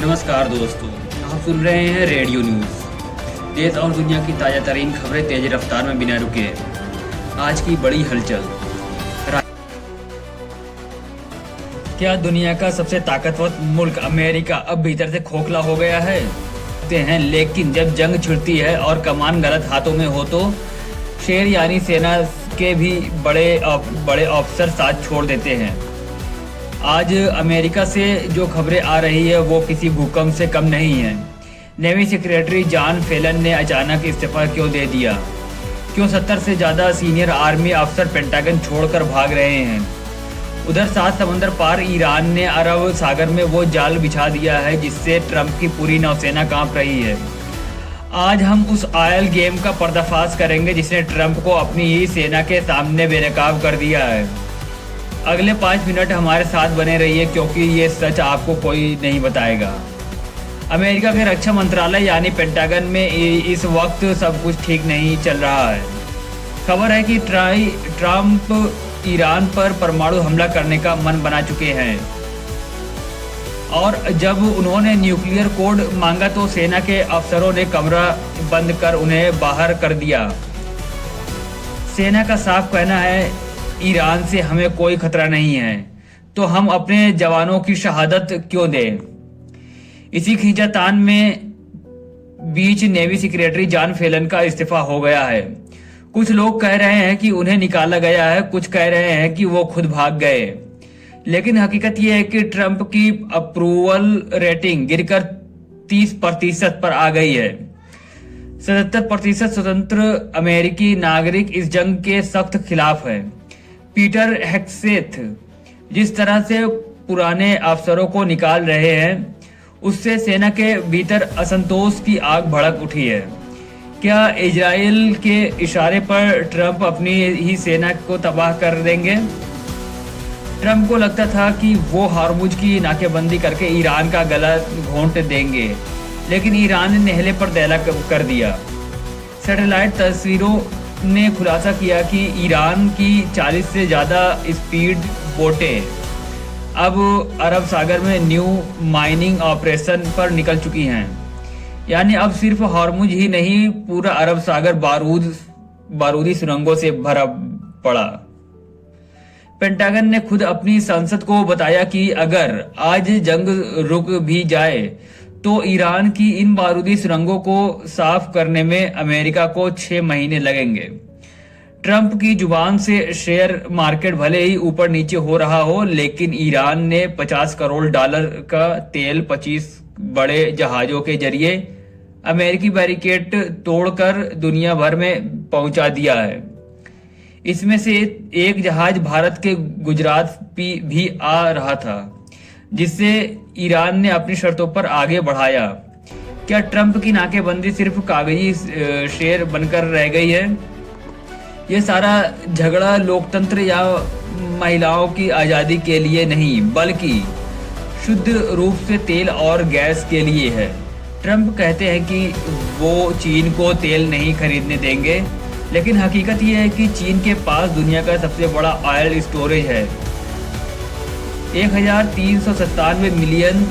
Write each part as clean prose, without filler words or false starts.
नमस्कार दोस्तों, आप सुन रहे हैं रेडियो न्यूज़। देश और दुनिया की ताज़ा तरीन खबरें तेज रफ्तार में बिना रुके। आज की बड़ी हलचल। क्या दुनिया का सबसे ताकतवर मुल्क अमेरिका अब भीतर से खोखला हो गया है? हैं, लेकिन जब जंग छिड़ती है और कमान गलत हाथों में हो तो शेर यानी सेना के भी बड़े ऑफिसर साथ छोड़ देते हैं। आज अमेरिका से जो खबरें आ रही है वो किसी भूकंप से कम नहीं है। नेवी सेक्रेटरी जॉन फेलन ने अचानक इस्तीफा क्यों दे दिया? क्यों 70 से ज़्यादा सीनियर आर्मी अफसर पेंटागन छोड़कर भाग रहे हैं? उधर 7 समंदर पार ईरान ने अरब सागर में वो जाल बिछा दिया है जिससे ट्रंप की पूरी नौसेना कांप रही है। आज हम उस आयल गेम का पर्दाफाश करेंगे जिसने ट्रंप को अपनी ही सेना के सामने बेनकाब कर दिया है। अगले 5 मिनट हमारे साथ बने रहिए क्योंकि ये सच आपको कोई नहीं बताएगा। अमेरिका के रक्षा मंत्रालय यानी पेंटागन में इस वक्त सब कुछ ठीक नहीं चल रहा है। खबर है कि ट्रंप ईरान पर परमाणु हमला करने का मन बना चुके हैं और जब उन्होंने न्यूक्लियर कोड मांगा तो सेना के अफसरों ने कमरा बंद कर उन्हें बाहर कर दिया। सेना का साफ कहना है ईरान से हमें कोई खतरा नहीं है, तो हम अपने जवानों की शहादत क्यों दें? इसी खींचातान में बीच नेवी सेक्रेटरी जॉन फेलन का इस्तीफा हो गया है। कुछ लोग कह रहे हैं कि उन्हें निकाला गया है, कुछ कह रहे हैं कि वो खुद भाग गए। लेकिन हकीकत यह है कि ट्रंप की अप्रूवल रेटिंग गिरकर 30% पर आ गई है। 77% स्वतंत्र अमेरिकी नागरिक इस जंग के सख्त खिलाफ हैं। पीटर हेक्सेथ जिस तरह से पुराने अफसरों को निकाल रहे हैं उससे सेना के भीतर असंतोष की आग भड़क उठी है। क्या इजराइल के इशारे पर ट्रंप अपनी ही सेना को तबाह कर देंगे? ट्रंप को लगता था कि वो हार्मुज की नाकेबंदी करके ईरान का गला घोंट देंगे, लेकिन ईरान ने नहले पर दैला कर दिया। सैटेलाइट तस्वीरों ने खुलासा किया कि ईरान की 40 से ज़्यादा स्पीड बोटें अब अरब सागर में न्यू माइनिंग ऑपरेशन पर निकल चुकी हैं। यानी अब सिर्फ हॉर्मुज ही नहीं, पूरा अरब सागर बारूदी सुरंगों से भरा पड़ा। पेंटागन ने खुद अपनी संसद को बताया कि अगर आज जंग रुक भी जाए तो ईरान की इन बारूदी सुरंगों को साफ करने में अमेरिका को 6 महीने लगेंगे। ट्रंप की जुबान से शेयर मार्केट भले ही ऊपर नीचे हो रहा हो, लेकिन ईरान ने $50 करोड़ का तेल 25 बड़े जहाजों के जरिए अमेरिकी बैरिकेड तोड़कर दुनिया भर में पहुंचा दिया है। इसमें से एक जहाज भारत के गुजरात भी आ रहा था, जिससे ईरान ने अपनी शर्तों पर आगे बढ़ाया। क्या ट्रंप की नाकेबंदी सिर्फ कागजी शेर बनकर रह गई है? ये सारा झगड़ा लोकतंत्र या महिलाओं की आज़ादी के लिए नहीं, बल्कि शुद्ध रूप से तेल और गैस के लिए है। ट्रंप कहते हैं कि वो चीन को तेल नहीं खरीदने देंगे, लेकिन हकीकत ये है कि चीन के पास दुनिया का सबसे बड़ा ऑयल स्टोरेज है, 1397 मिलियन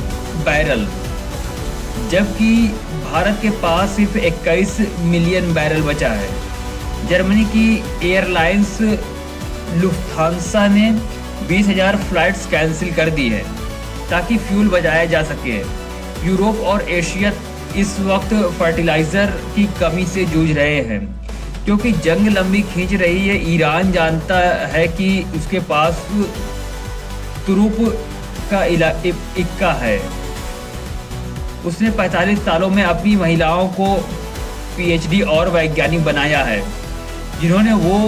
बैरल, जबकि भारत के पास सिर्फ 21 मिलियन बैरल बचा है। जर्मनी की एयरलाइंस लुफ्थांसा ने 20,000 फ्लाइट्स कैंसिल कर दी है ताकि फ्यूल बचाया जा सके। यूरोप और एशिया इस वक्त फर्टिलाइजर की कमी से जूझ रहे हैं क्योंकि जंग लंबी खींच रही है। ईरान जानता है कि उसके पास तुरुप का इक्का है। उसने 45 सालों में अपनी महिलाओं को PhD और वैज्ञानिक बनाया है जिन्होंने वो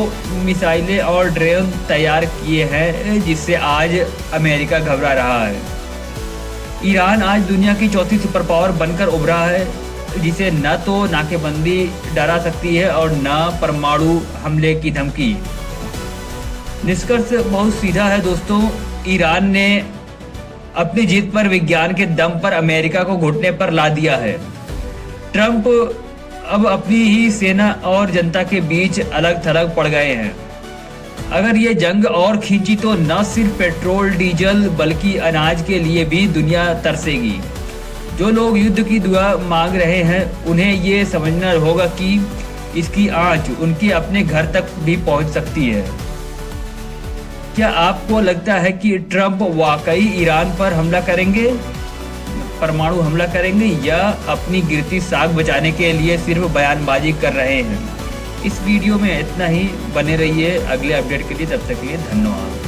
मिसाइलें और ड्रोन तैयार किए हैं जिससे आज अमेरिका घबरा रहा है। ईरान आज दुनिया की चौथी सुपर पावर बनकर उभरा है जिसे न तो नाकेबंदी डरा सकती है और न परमाणु हमले की धमकी। निष्कर्ष बहुत सीधा है दोस्तों, ईरान ने अपनी जीत पर विज्ञान के दम पर अमेरिका को घुटने पर ला दिया है। ट्रंप अब अपनी ही सेना और जनता के बीच अलग थलग पड़ गए हैं। अगर ये जंग और खींची तो न सिर्फ पेट्रोल डीजल बल्कि अनाज के लिए भी दुनिया तरसेगी। जो लोग युद्ध की दुआ मांग रहे हैं उन्हें ये समझना होगा कि इसकी आंच उनके अपने घर तक भी पहुंच सकती है। क्या आपको लगता है कि ट्रंप वाकई ईरान पर हमला करेंगे, परमाणु हमला करेंगे, या अपनी गिरती साख बचाने के लिए सिर्फ बयानबाजी कर रहे हैं? इस वीडियो में इतना ही। बने रहिए अगले अपडेट के लिए, तब तक के लिए धन्यवाद।